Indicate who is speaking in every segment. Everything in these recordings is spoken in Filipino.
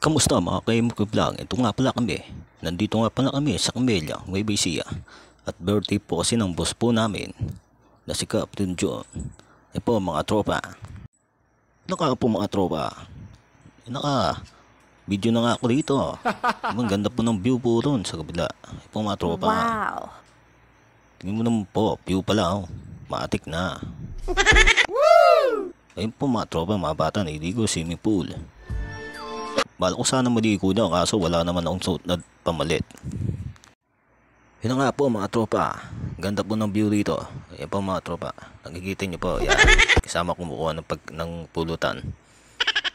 Speaker 1: Kamusta mga ka-MK Vlog? Ito nga pala kami. Nandito nga pala kami sa Camellia, Nueva Ecija. At birthday po kasi ng boss po namin na si Captain John. Yan po mga tropa. Naka po mga tropa. Naka video na nga ako dito. Ang ganda po ng view po ron sa kabila. Yan po mga tropa.
Speaker 2: Wow.
Speaker 1: Tingnan mo naman po, view pala oh. Matik na. Ayun po mga tropa, mga bata naligo swimming pool. Bala ko sana maligo na kaso wala naman akong suot na pamalit. Yun nga po mga tropa. Ganda po ng view dito. Ayan po mga tropa. Nakikita nyo po. Yan. Kasama kumukuha ng pulutan.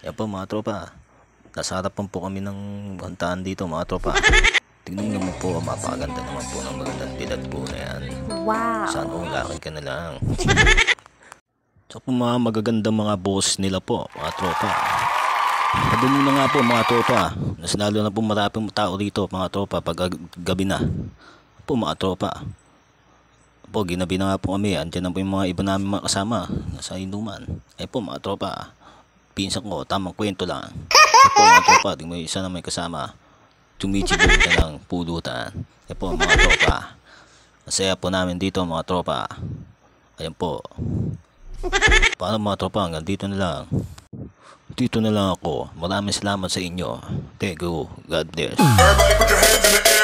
Speaker 1: Ayan po mga tropa. Nasa harapan po kami ng hantaan dito mga tropa. Tingnan nyo po. Mapakaganda naman po ng magandang bilad po na yan.
Speaker 2: Wow.
Speaker 1: Saan kung lakad ka na lang. So po mga magagandang mga boss nila po mga tropa. Madali na nga po mga tropa. Mas lalo na po maraming tao dito mga tropa pag gabi na. Po mga tropa. Po ginabi na nga po kami. Andiyan na po yung mga iba namin mga kasama. Nasa inuman. Eh po mga tropa. Pinsan ko tamang kwento lang. Eh po mga tropa. Di mo isa na may kasama. Tumichibog na ng pulutan. Eh po mga tropa. Masaya po namin dito mga tropa. Ayan po. Paano mga tropa? Hanggang dito na lang. Dito na lang ako. Maraming salamat sa inyo. Thank you. God bless.
Speaker 3: Everybody put your hands in the air.